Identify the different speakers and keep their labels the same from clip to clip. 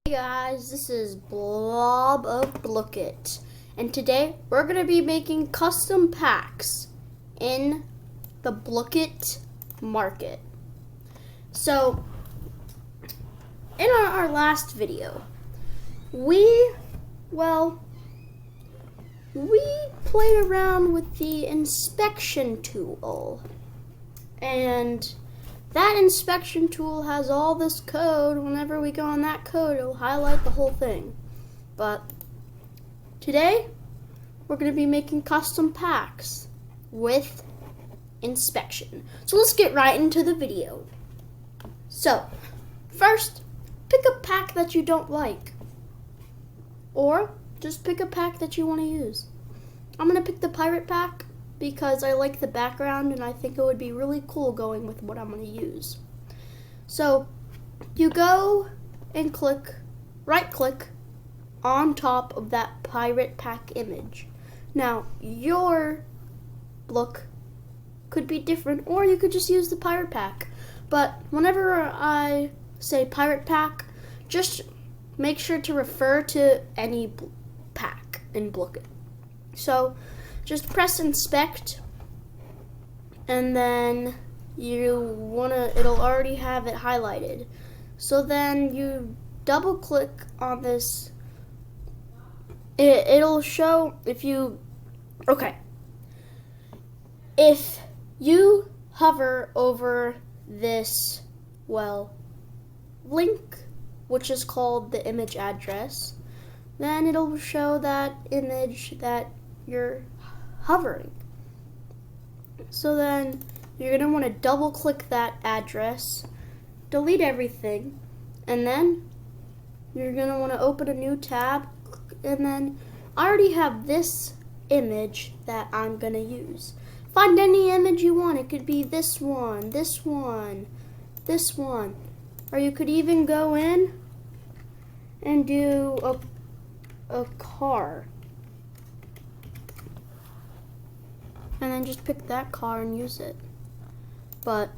Speaker 1: Hey guys, this is Blob of Blooket, and today we're going to be making custom packs in the Blooket market. So, in our last video, we played around with the inspection tool, and that inspection tool has all this code. Whenever we go on that code, it'll highlight the whole thing. But today, we're going to be making custom packs with inspection. So let's get right into the video. So, first, pick a pack that you don't like. Or just pick a pack that you want to use. I'm going to pick the pirate pack because I like the background and I think it would be really cool going with what I'm going to use. So you go and right click on top of that pirate pack image. Now your look could be different, or you could just use the pirate pack. But whenever I say pirate pack, just make sure to refer to any pack in Blooket. So just press inspect, and then it'll already have it highlighted. So then you double click on this. It'll show if you hover over this link, which is called the image address, then it'll show that image that you're hovering. So then you're going to want to double click that address, delete everything, and then you're going to want to open a new tab, and then I already have this image that I'm going to use. Find any image you want. It could be this one, this one, this one, or you could even go in and do a car. And then just pick that car and use it. But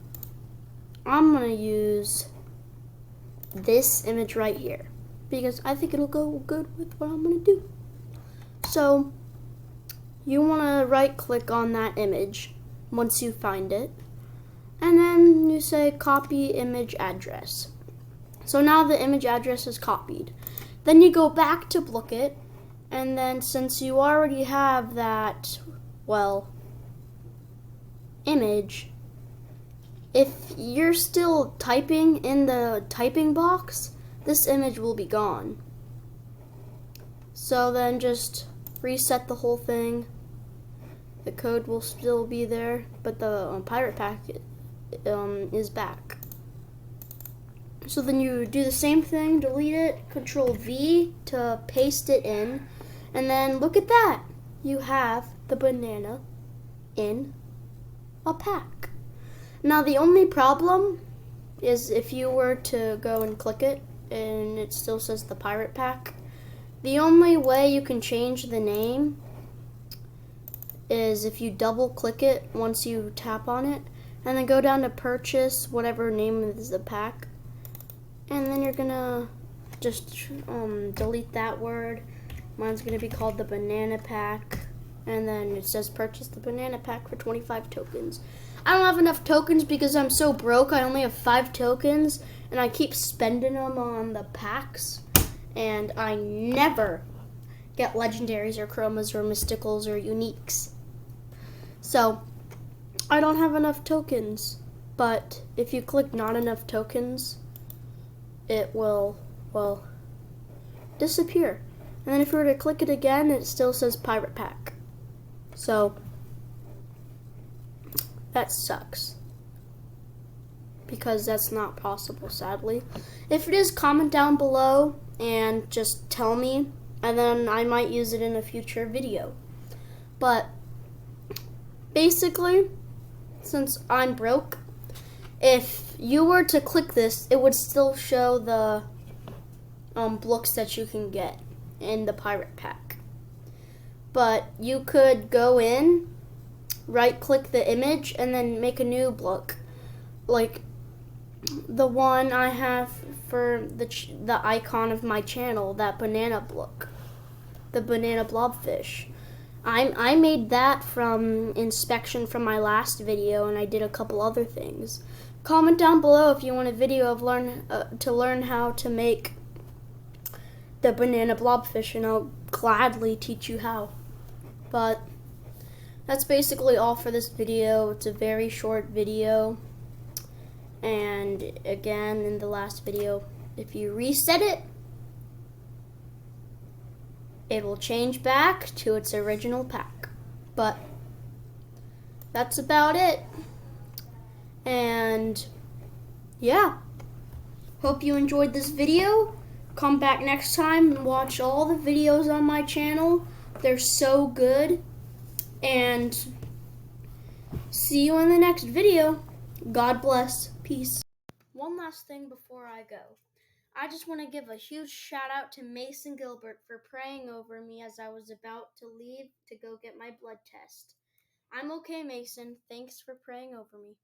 Speaker 1: I'm going to use this image right here because I think it'll go good with what I'm going to do. So you want to right click on that image once you find it, and then you say copy image address. So now the image address is copied. Then you go back to Blooket, and then since you already have that image, if you're still typing in the typing box, this image will be gone. So then just reset the whole thing. The code will still be there, but the pirate pack is back. So then you do the same thing, delete it, Control V to paste it in, and then look at that. You have the banana in a pack. Now the only problem is if you were to go and click it and it still says the pirate pack, the only way you can change the name is if you double click it once you tap on it, and then go down to purchase whatever name is the pack, and then you're gonna just delete that word. Mine's gonna be called the banana pack, and then it says purchase the banana pack for 25 tokens. I don't have enough tokens because I'm so broke. I only have 5 tokens, and I keep spending them on the packs, and I never get legendaries or chromas or mysticals or uniques. So I don't have enough tokens, but if you click not enough tokens, it will disappear. And then if you were to click it again, it still says pirate pack. So that sucks, because that's not possible, sadly. If it is, comment down below and just tell me, and then I might use it in a future video. But basically, since I'm broke, if you were to click this, it would still show the blooks that you can get in the pirate pack. But you could go in, right click the image, and then make a new blook. Like the one I have for the icon of my channel, that banana look, the banana blobfish. I made that from inspection from my last video, and I did a couple other things. Comment down below if you want a video of learn how to make the banana blobfish, and I'll gladly teach you how. But that's basically all for this video. It's a very short video. And again, in the last video, if you reset it, it will change back to its original pack. But that's about it. And yeah, hope you enjoyed this video. Come back next time and watch all the videos on my channel. They're so good. And see you in the next video. God bless. Peace. One last thing before I go. I just want to give a huge shout out to Mason Gilbert for praying over me as I was about to leave to go get my blood test. I'm okay, Mason. Thanks for praying over me.